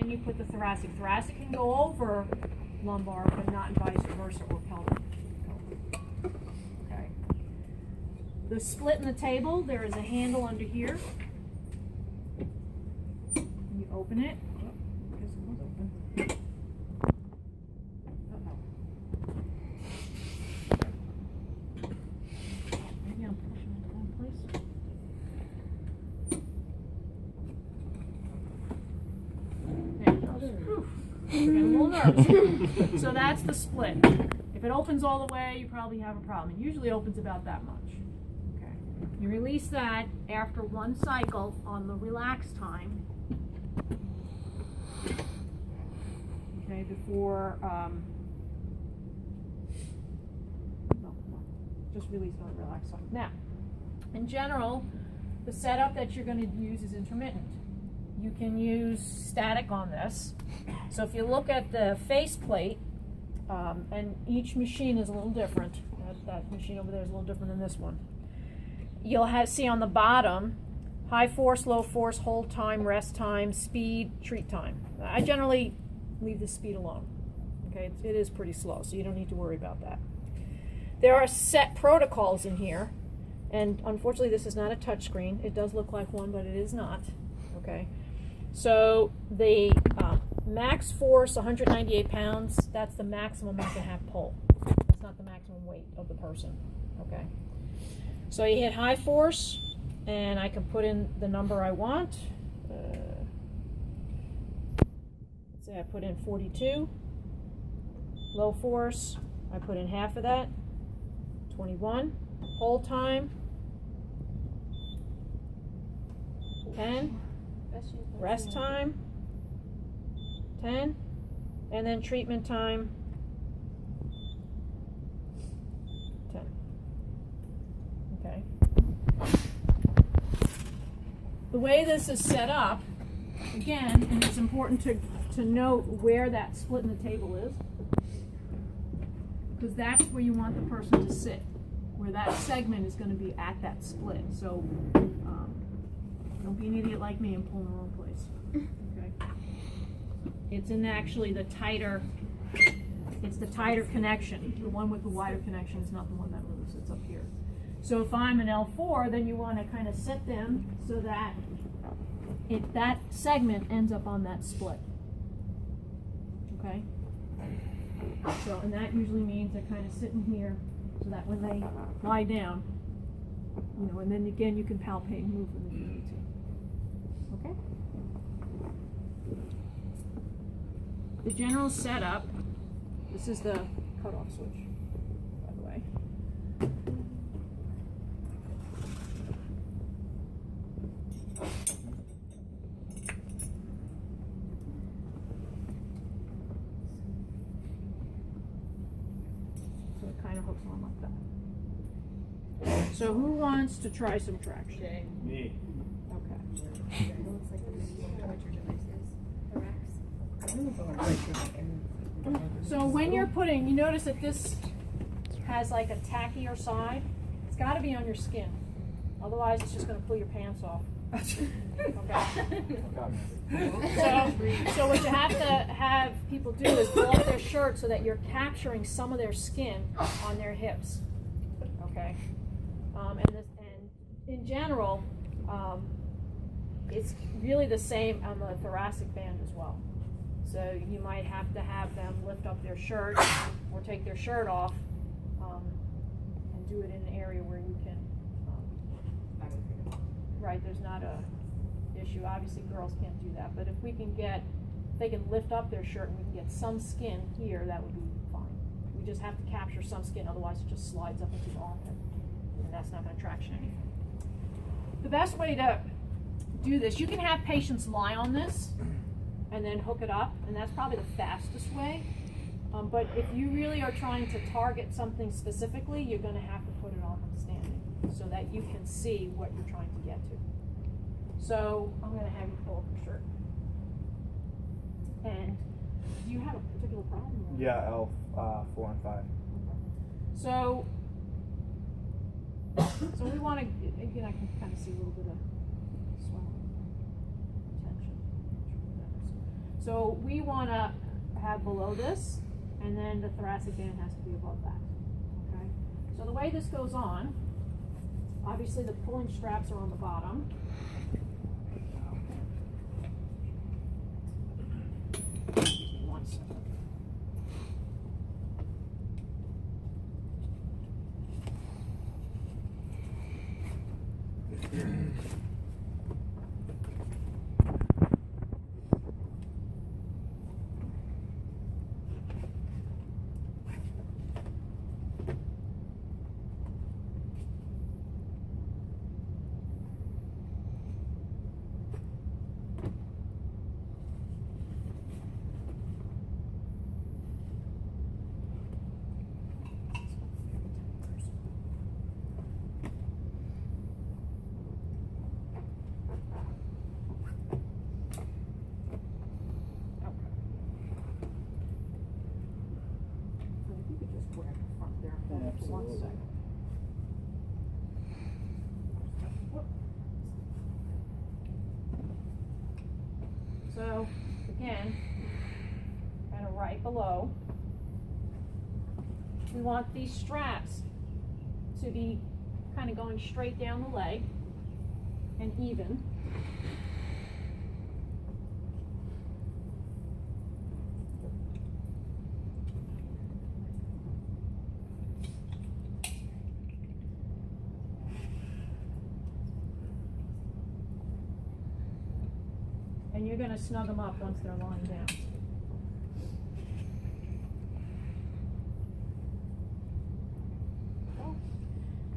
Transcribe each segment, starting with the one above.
then you put the thoracic. Thoracic can go over lumbar, but not vice versa or pelvic. Okay. The split in the table, there is a handle under here. You open it. Oh, I guess it was open. Maybe I'm pushing it in place. There it goes. Whew. I'm getting a little nervous. So that's the split. If it opens all the way, you probably have a problem. It usually opens about that much. Okay. You release that after one cycle on the relax time. Okay, before, no, just release it on the relax time. Now, in general, the setup that you're going to use is intermittent. You can use static on this. So if you look at the faceplate, and each machine is a little different. That machine over there is a little different than this one. You'll see on the bottom, high force, low force, hold time, rest time, speed, treat time. I generally leave the speed alone. Okay, it is pretty slow, so you don't need to worry about that. There are set protocols in here, and unfortunately this is not a touch screen. It does look like one, but it is not. Okay, so the max force, 198 pounds, that's the maximum you can have pull. That's not the maximum weight of the person. Okay, so you hit high force, and I can put in the number I want. Let's say I put in 42. Low force, I put in half of that, 21. Hold time, 10. Rest time, 10. And then treatment time, 10. Okay. The way this is set up, again, and it's important to note where that split in the table is, because that's where you want the person to sit, where that segment is going to be at that split. So don't be an idiot like me and pull in the wrong place. Okay. It's in actually the tighter connection. The one with the wider connection is not the one that moves. It's up here. So if I'm an L4, then you want to kind of set them so that that segment ends up on that split. Okay. So, and that usually means they're kind of sitting here so that when they lie down, and then again you can palpate and move them if you need to. Okay? The general setup, this is the cutoff switch, by the way. So it kind of hooks on like that. So who wants to try some traction? Me. Okay. So when you're putting, you notice that this has like a tackier side. It's got to be on your skin. Otherwise, it's just going to pull your pants off. Okay. So what you have to have people do is pull up their shirt so that you're capturing some of their skin on their hips. Okay. And in general, it's really the same on the thoracic band as well. So you might have to have them lift up their shirt or take their shirt off and do it in an area where you can. Right, there's not a issue. Obviously, girls can't do that. But if they can lift up their shirt and we can get some skin here, that would be fine. We just have to capture some skin, otherwise it just slides up into the armpit, and that's not going to traction anything. The best way to do this, you can have patients lie on this and then hook it up, and that's probably the fastest way. But if you really are trying to target something specifically, you're going to have to put it on them standing so that you can see what you're trying to get to. So I'm going to have you pull up your shirt. And do you have a particular problem? Yeah, L4 and 5. So we want to, again, I can kind of see a little bit of swelling, tension. So we want to have below this, and then the thoracic band has to be above that. Okay. So the way this goes on, obviously the pulling straps are on the bottom. One second. One second. So, again, kind of right below, we want these straps to be kind of going straight down the leg and even. And you're going to snug them up once they're lying down.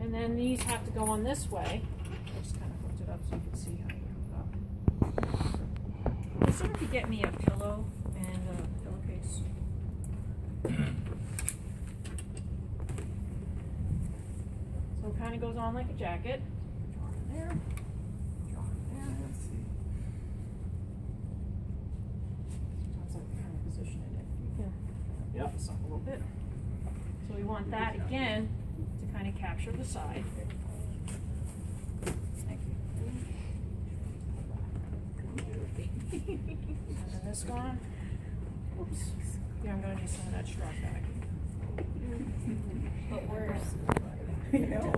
And then these have to go on this way. I just kind of hooked it up so you can see how you hook up. Consider if you get me a pillow and a pillowcase. So it kind of goes on like a jacket. Draw it there. Draw it there. Position it if you can help this up a little bit. So we want that again to kind of capture the side. Thank you. And then this one. Oops. Yeah, I'm going to need some of that strap back. But worse. I know.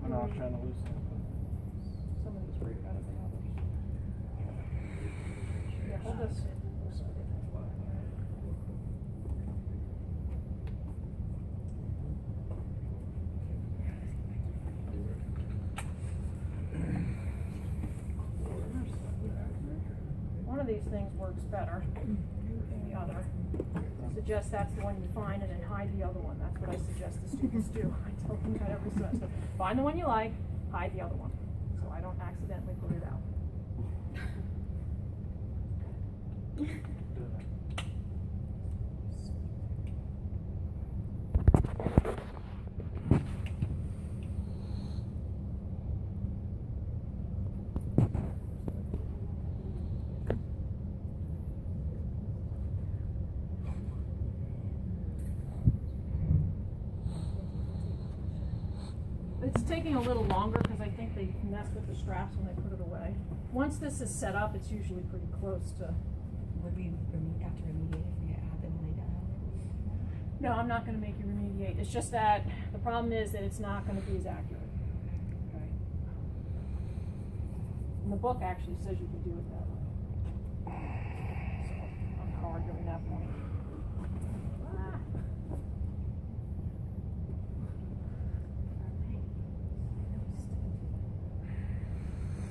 I was trying to loosen it, but Some of these break better than others. Yeah, hold this. One of these things works better than the other. I suggest that's the one you find and then hide the other one. That's what I suggest the students do. I tell them that every semester. Find the one you like, hide the other one, so I don't accidentally put it out. It's taking a little longer because I think they mess with the straps when they put it away. Once this is set up, it's usually pretty close to. Would we have to remediate if we had them laid out? No, I'm not going to make you remediate. It's just that the problem is that it's not going to be as accurate. Okay. And the book actually says you can do it that way. So I'm not arguing that point. Ah.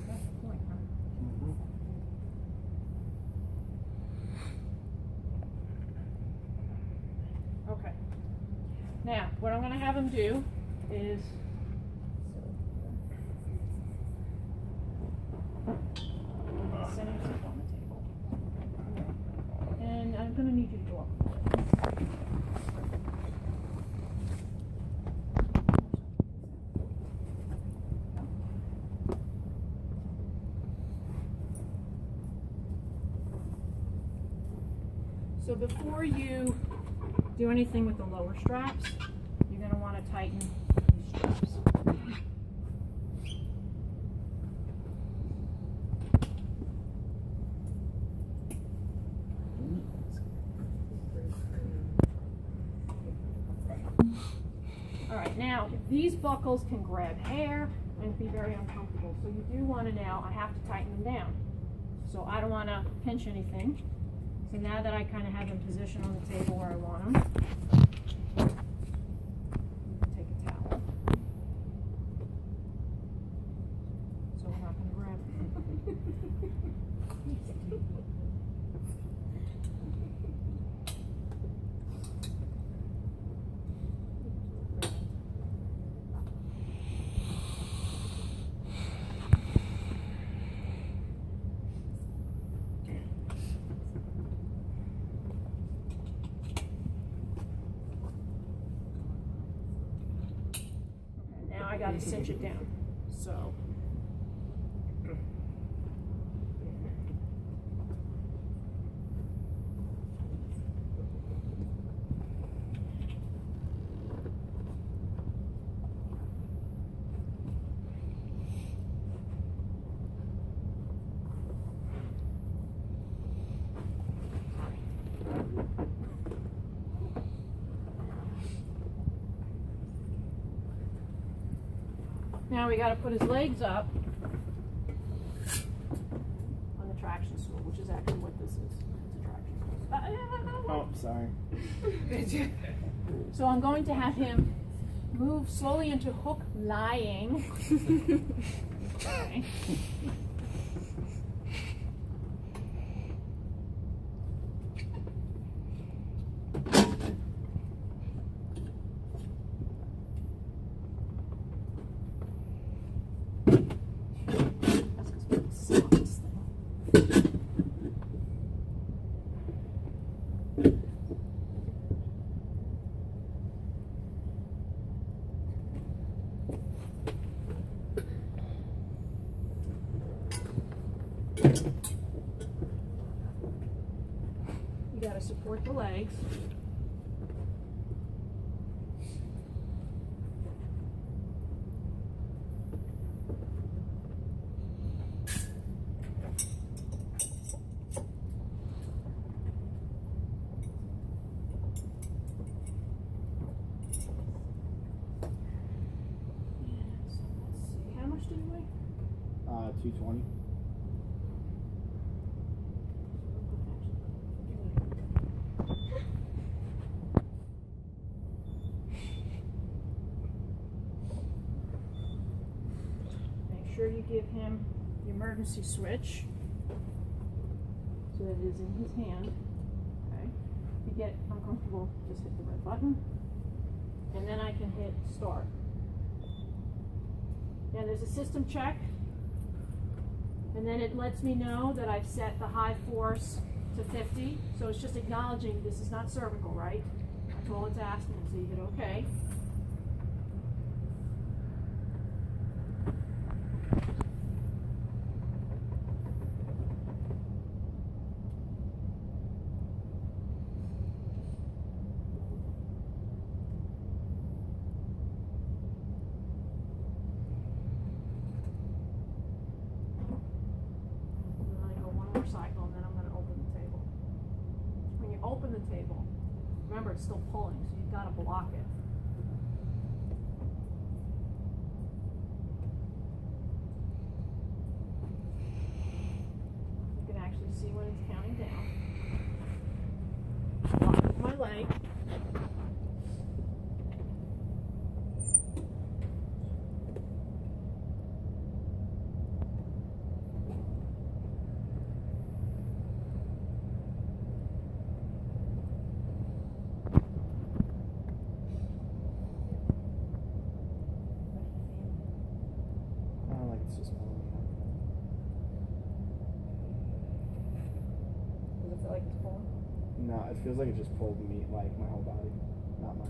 That's the point, huh? Okay. Now, what I'm going to have him do is set himself on the table. And I'm going to need you to go up a bit. So before you do anything with the lower straps, you're going to want to tighten these straps. Alright, now these buckles can grab hair and be very uncomfortable, so you do want to now, I have to tighten them down. So I don't want to pinch anything. So now that I kind of have them positioned on the table where I want them, take a towel. So we're not going to grab them. Now I got to cinch it down. So. Now we got to put his legs up on the traction stool, which is actually what this is. It's a traction stool. Oh, sorry. So I'm going to have him move slowly into hook lying. Okay. You got to support the legs. How much do you weigh? 220. Make sure you give him the emergency switch so that it is in his hand. Okay. If you get uncomfortable, just hit the red button. And then I can hit start. Now there's a system check. And then it lets me know that I've set the high force to 50. So it's just acknowledging this is not cervical, right? That's all it's asking. So you hit OK. Cycle, and then I'm going to open the table. When you open the table, remember it's still pulling, so you've got to block it. You can actually see when it's counting down. Block with my leg. It's just pulling me Does it feel like it's pulling? up. No, it feels like it just pulled me, like my whole body, not mine.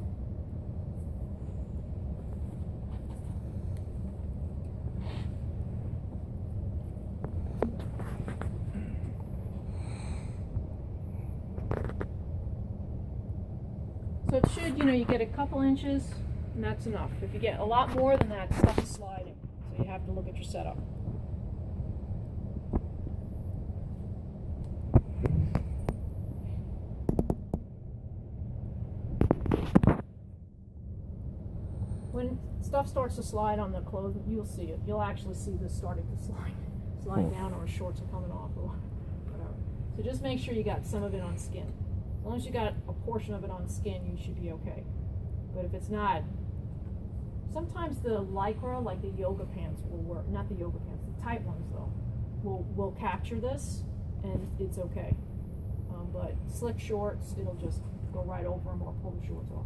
it should, you get a couple inches, and that's enough. If you get a lot more than that, stuff is sliding. So you have to look at your setup. When stuff starts to slide on the clothes, you'll see it. You'll actually see this starting to slide down, or shorts are coming off, or whatever. So just make sure you got some of it on skin. As long as you got a portion of it on skin, you should be okay. But if it's not, sometimes the lycra, like the yoga pants, will work. Not the yoga pants, the tight ones though, will capture this, and it's okay. But slick shorts, it'll just go right over them or pull the shorts off.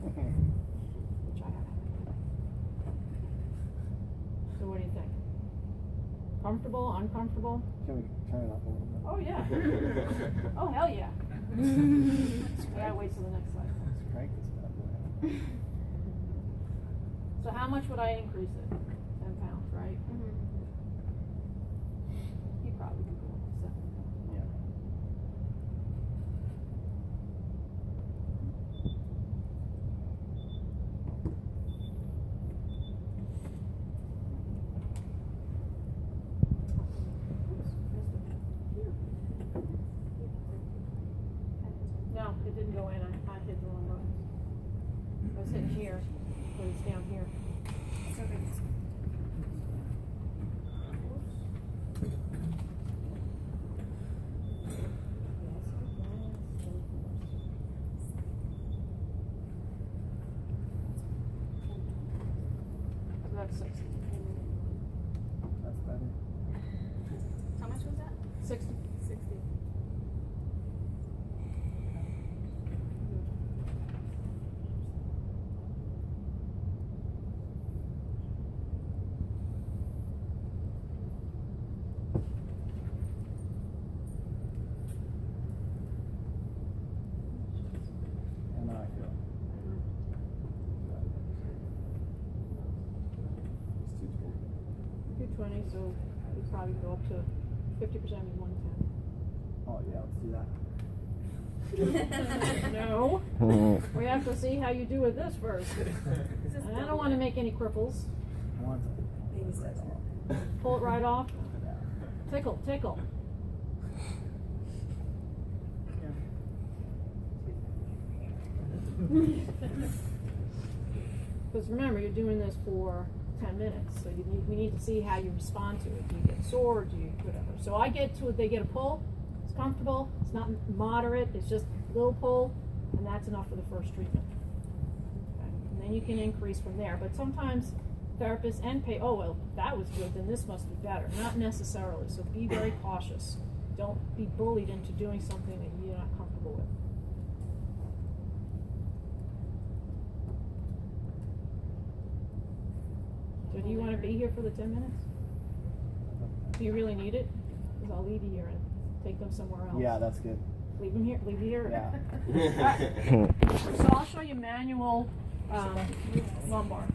Which I have. So what do you think? Comfortable? Uncomfortable? Can we turn it up a little bit? Oh yeah. Oh hell yeah. I gotta wait till the next slide. Let's crank this bad boy. So how much would I increase it? 10 pounds, right? You probably could go up to 7 pounds. Yeah. No, it didn't go in. I hit the wrong button. I was hitting here, but it's down here. So that's 60. That's better. How much was that? 60. 60. And now I feel. It's 220. 220, so we probably go up to 50% of 110. Oh yeah, let's do that. No. We have to see how you do with this first. And I don't want to make any cripples. I want to. Baby steps. Pull it right off. Tickle, tickle. Because remember, you're doing this for 10 minutes, so we need to see how you respond to it. Do you get sore? Do you whatever? So I get to it. They get a pull. It's comfortable. It's not moderate. It's just a little pull, and that's enough for the first treatment. Okay. And then you can increase from there. But sometimes therapists and oh well, that was good. Then this must be better. Not necessarily. So be very cautious. Don't be bullied into doing something that you're not comfortable with. So do you want to be here for the 10 minutes? Do you really need it? Because I'll leave you here and take them somewhere else. Yeah, that's good. Leave them here. Leave you here. Yeah. So I'll show you manual lumbar.